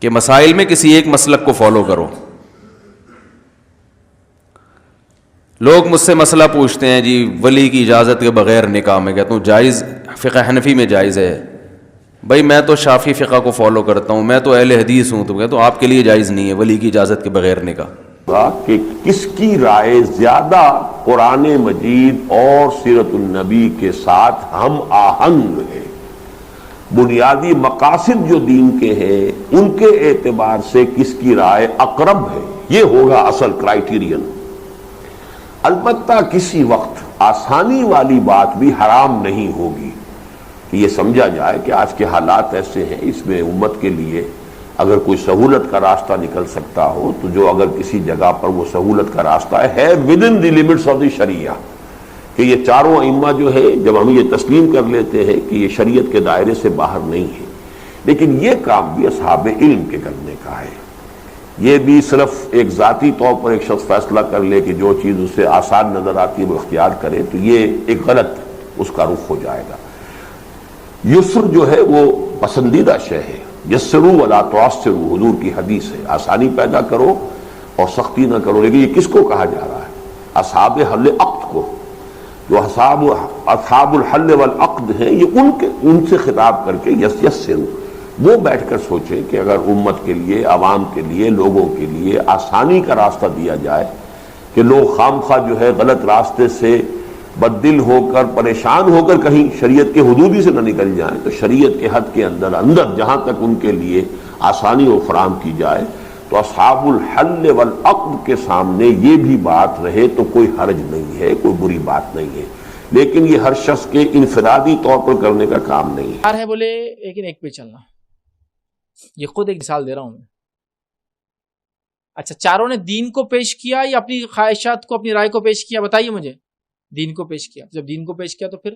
کہ مسائل میں کسی ایک مسلک کو فالو کرو. لوگ مجھ سے مسئلہ پوچھتے ہیں جی ولی کی اجازت کے بغیر نکاح. میں کہتا ہوں جائز فقہ حنفی میں جائز ہے. بھائی میں تو شافعی فقہ کو فالو کرتا ہوں, میں تو اہل حدیث ہوں, تو کہتا ہوں آپ کے لیے جائز نہیں ہے ولی کی اجازت کے بغیر نکاح. کہ کس کی رائے زیادہ قرآن مجید اور سیرت النبی کے ساتھ ہم آہنگ ہے, بنیادی مقاصد جو دین کے ہیں ان کے اعتبار سے کس کی رائے اقرب ہے, یہ ہوگا اصل کرائیٹیرین. البتہ کسی وقت آسانی والی بات بھی حرام نہیں ہوگی کہ یہ سمجھا جائے کہ آج کے حالات ایسے ہیں, اس میں امت کے لیے اگر کوئی سہولت کا راستہ نکل سکتا ہو تو جو اگر کسی جگہ پر وہ سہولت کا راستہ ہے within the limits of the شریعہ, کہ یہ چاروں ائمہ جو ہے جب ہم یہ تسلیم کر لیتے ہیں کہ یہ شریعت کے دائرے سے باہر نہیں ہے, لیکن یہ کام بھی اصحاب علم کے کرنے کا ہے. یہ بھی صرف ایک ذاتی طور پر ایک شخص فیصلہ کر لے کہ جو چیز اسے آسان نظر آتی ہے وہ اختیار کرے تو یہ ایک غلط اس کا رخ ہو جائے گا. یسر جو ہے وہ پسندیدہ شے ہے, یسروا ولا تعسروا, حضور کی حدیث ہے, آسانی پیدا کرو اور سختی نہ کرو. لیکن یہ کس کو کہا جا رہا ہے؟ اصحاب حل عقد کو. جو اصحاب الحل والعقد ہیں یہ ان سے خطاب کر کے یسروا, وہ بیٹھ کر سوچیں کہ اگر امت کے لیے, عوام کے لیے, لوگوں کے لیے آسانی کا راستہ دیا جائے کہ لوگ خام خواہ جو ہے غلط راستے سے بددل ہو کر پریشان ہو کر کہیں شریعت کے حدود ہی سے نہ نکل جائیں, تو شریعت کے حد کے اندر جہاں تک ان کے لیے آسانی و فراہم کی جائے تو اصحاب الحل والعقد کے سامنے یہ بھی بات رہے تو کوئی حرج نہیں ہے, کوئی بری بات نہیں ہے. لیکن یہ ہر شخص کے انفرادی طور پر کرنے کا کام نہیں ہے. بولے لیکن ایک پہ چلنا, یہ خود ایک مثال دے رہا ہوں میں. اچھا چاروں نے دین کو پیش کیا یا اپنی خواہشات کو, اپنی رائے کو پیش کیا؟ بتائیے مجھے. دین کو پیش کیا. جب دین کو پیش کیا تو پھر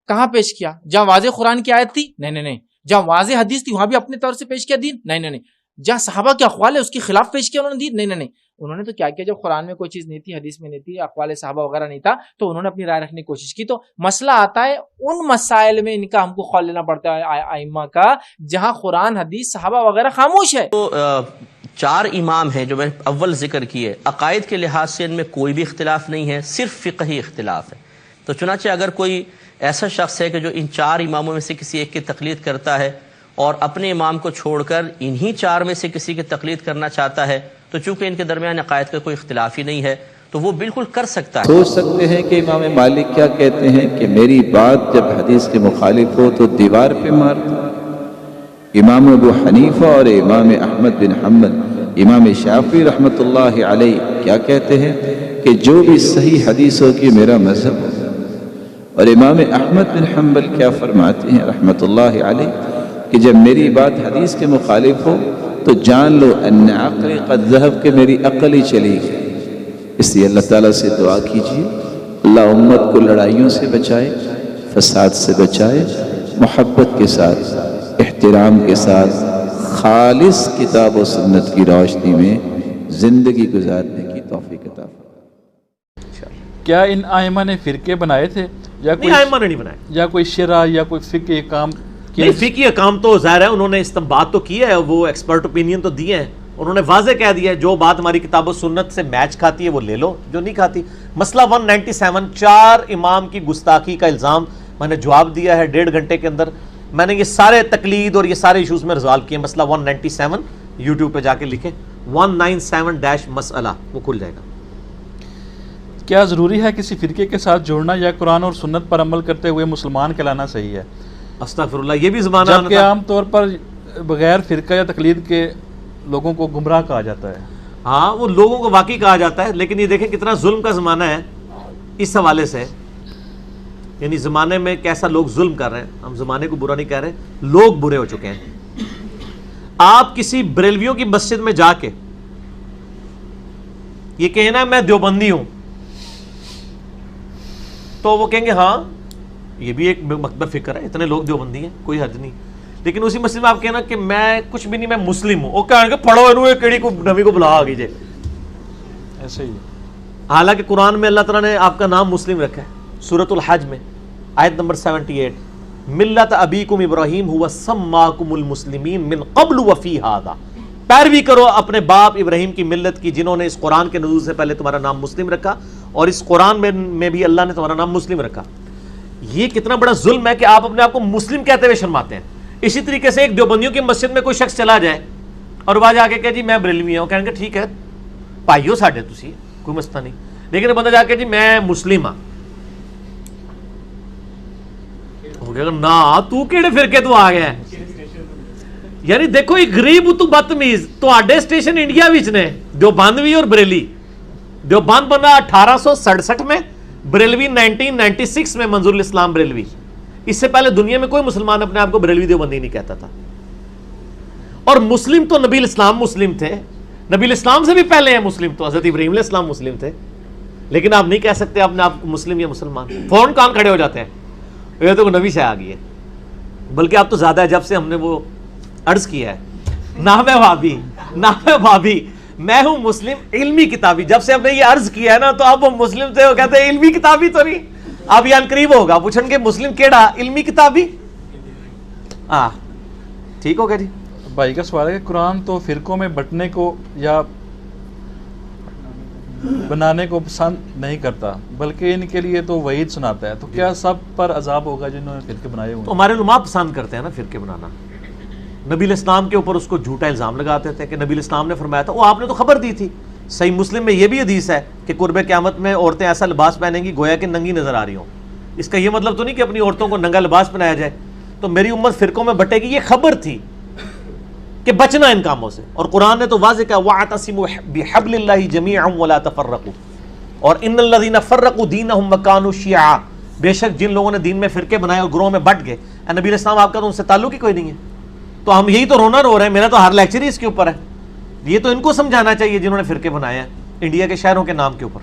کہاں پیش کیا؟ جہاں واضح قرآن کی آیت تھی؟ نہیں. جہاں واضح حدیث تھی وہاں بھی اپنے طور سے پیش کیا دین؟ نہیں. جہاں صحابہ کے اقوال ہے اس کے خلاف پیش کیا انہوں نے دین؟ نہیں. انہوں نے تو کیا کیا, جب قرآن میں کوئی چیز نہیں تھی, حدیث میں نہیں تھی, اقوال صحابہ وغیرہ نہیں تھا, تو انہوں نے اپنی رائے رکھنے کی کوشش کی. تو مسئلہ آتا ہے ان مسائل میں ان کا ہم کو قول لینا پڑتا ہے ائمہ کا جہاں قرآن حدیث صحابہ وغیرہ خاموش ہے. تو چار امام ہیں جو میں اول ذکر کیے, عقائد کے لحاظ سے ان میں کوئی بھی اختلاف نہیں ہے, صرف فقہی اختلاف ہے. تو چنانچہ اگر کوئی ایسا شخص ہے کہ جو ان چار اماموں میں سے کسی ایک کی تقلید کرتا ہے اور اپنے امام کو چھوڑ کر انہی چار میں سے کسی کی تقلید کرنا چاہتا ہے, تو چونکہ ان کے درمیان عقائد کا کوئی اختلاف ہی نہیں ہے تو وہ بالکل کر سکتا ہے. سوچ سکتے ہیں کہ امام مالک کیا کہتے ہیں کہ میری بات جب حدیث کے مخالف ہو تو دیوار پہ مار دو. امام ابو حنیفہ اور امام احمد بن حنبل, امام شافعی رحمۃ اللہ علیہ کیا کہتے ہیں کہ جو بھی صحیح حدیث ہو کہ میرا مذہب ہو. اور امام احمد بن حنبل کیا فرماتے ہیں رحمۃ اللہ علیہ کہ جب میری بات حدیث کے مخالف ہو تو جان لو ان عقلی قد ذہب, کہ میری عقل ہی چلی گئی. اس لیے اللہ تعالیٰ سے دعا کیجیے اللہ امت کو لڑائیوں سے بچائے, فساد سے بچائے, محبت کے ساتھ, احترام کے ساتھ, خالص کتاب و سنت کی روشنی میں زندگی گزارنے کی توفیق عطا فرمائے. کیا ان ائمہ نے فرقے بنائے تھے یا کوئی ائمہ نے نہیں بنائے, یا کوئی شرع یا کوئی فقہ کام؟ نہیں, فقہی کام تو ظاہر ہے انہوں نے استنباط تو کیا ہے, وہ ایکسپرٹ اوپینین تو دیے ہیں, انہوں نے واضح کہہ دیا ہے جو بات ہماری کتاب و سنت سے میچ کھاتی ہے وہ لے لو, جو نہیں کھاتی. مسئلہ 197 چار امام کی گستاخی کا الزام میں نے جواب دیا ہے 1.5 گھنٹے کے اندر. میں نے یہ سارے تقلید اور یہ سارے ایشوز میں ریزالو کیے. مسئلہ 197 یوٹیوب پہ جا کے لکھیں 197 مسئلہ, وہ کھل جائے گا. کیا ضروری ہے کسی فرقے کے ساتھ جوڑنا یا قرآن اور سنت پر عمل کرتے ہوئے مسلمان کہلانا صحیح ہے؟ استغفر اللہ, یہ بھی زمانہ جبکہ عام طور پر بغیر فرقہ یا تقلید کے لوگوں کو گمراہ کہا جاتا ہے. ہاں, وہ لوگوں کو واقعی کہا جاتا ہے, لیکن یہ دیکھیں کتنا ظلم کا زمانہ ہے اس حوالے سے. یعنی زمانے میں کیسا لوگ ظلم کر رہے ہیں. ہم زمانے کو برا نہیں کہہ رہے, لوگ برے ہو چکے ہیں. آپ کسی بریلویوں کی مسجد میں جا کے یہ کہنا میں دیوبندی ہوں تو وہ کہیں گے ہاں یہ بھی ایک مکتب فکر ہے, اتنے لوگ دیوبندی ہیں, کوئی حرج نہیں. لیکن اسی مسجد میں آپ کہنا کہ میں کچھ بھی نہیں, میں مسلم ہوں, وہ کہیں گے پڑھو انہوں کیڑی کو نبی کو بلا آگے جے. ایسے ہی حالانکہ قرآن میں اللہ تعالیٰ نے آپ کا نام مسلم رکھا ہے. سورۃ الحج میں آیت نمبر 78 ملت ابیکم ابراہیم ہوا سماکم المسلمین من قبل وفی ھذا، پیروی کرو اپنے باپ ابراہیم کی ملت کی جنہوں نے اس قرآن کے نزول سے پہلے تمہارا نام مسلم رکھا، اور اس قرآن میں بھی اللہ نے تمہارا نام مسلم رکھا۔ یہ کتنا بڑا ظلم ہے کہ آپ اپنے آپ کو مسلم کہتے ہوئے شرماتے ہیں۔ اسی طریقے سے ایک دیوبندیوں کی مسجد میں کوئی شخص چلا جائے اور وہاں جا کے کہ جی میں بریلوی ہوں، کہیں گے ٹھیک ہے بھائیو ساڈے تسی کوئی مسئلہ نہیں، لیکن بندہ جا کے جی میں مسلم ہاں، نا تو کیڑے فرقے تو آ گیا ہے؟ یعنی دیکھو یہ غریب تو بدتمیز تواڈے اسٹیشن انڈیا وچ نے دیوبندوی اور بریلی۔ دیوبند بنا 1867 میں، بریلوی 1996 میں منظور الاسلام بریلوی۔ اس سے پہلے دنیا میں کوئی مسلمان اپنے آپ کو بریلوی دیوبندی نہیں کہتا تھا۔ اور مسلم تو نبی الاسلام مسلم تھے، نبی الاسلام سے بھی پہلے ہیں مسلم، تو حضرت ابراہیم علیہ السلام مسلم تھے، لیکن آپ نہیں کہہ سکتے اپنے آپ کو مسلم یا مسلمان، فوراً کان کھڑے ہو جاتے ہیں یہ تو نبی سے آ گئی ہے۔ بلکہ اب تو زیادہ ہے، جب سے ہم نے وہ عرض کیا ہے نہ میں بھابی میں ہوں مسلم علمی کتابی، جب سے ہم نے یہ عرض کیا ہے نا تو اب وہ مسلم تھے، وہ کہتے ہیں علمی کتابی تو نہیں، اب یہ انقریب ہوگا پوچھیں گے مسلم کیڑا علمی کتابی۔ ٹھیک ہو گیا جی۔ بھائی کا سوال ہے کہ قرآن تو فرقوں میں بٹنے کو یا بنانے کو پسند نہیں کرتا، بلکہ ان کے لیے تو وعید سناتا ہے، تو کیا سب پر عذاب ہوگا جنہوں نے فرقے بنائے ہوئے؟ تو ہمارے علماء پسند کرتے ہیں نا فرقے بنانا۔ نبی الاسلام کے اوپر اس کو جھوٹا الزام لگاتے تھے کہ نبی الاسلام نے فرمایا تھا، وہ آپ نے تو خبر دی تھی۔ صحیح مسلم میں یہ بھی حدیث ہے کہ قرب قیامت میں عورتیں ایسا لباس پہنیں گی گویا کہ ننگی نظر آ رہی ہوں۔ اس کا یہ مطلب تو نہیں کہ اپنی عورتوں کو ننگا لباس پہنایا جائے۔ تو میری امت فرقوں میں بٹے گی، یہ خبر تھی کہ بچنا ان کاموں سے، اور قرآن نے تو واضح کہا وَاعْتَصِمُوا بِحَبْلِ اللَّهِ جَمِيعًا وَلَا تَفَرَّقُوا، اور ان الذین فرقوا دینہم وکانوا شیعا، بے شک جن لوگوں نے دین میں فرقے بنائے اور گروہوں میں بٹ گئے، نبی علیہ السلام آپ کا تو ان سے تعلق ہی کوئی نہیں ہے۔ تو ہم یہی تو رونا رو رہے ہیں، میرا تو ہر لیکچر ہی اس کے اوپر ہے۔ یہ تو ان کو سمجھانا چاہیے جنہوں نے فرقے بنائے ہیں انڈیا کے شہروں کے نام کے اوپر۔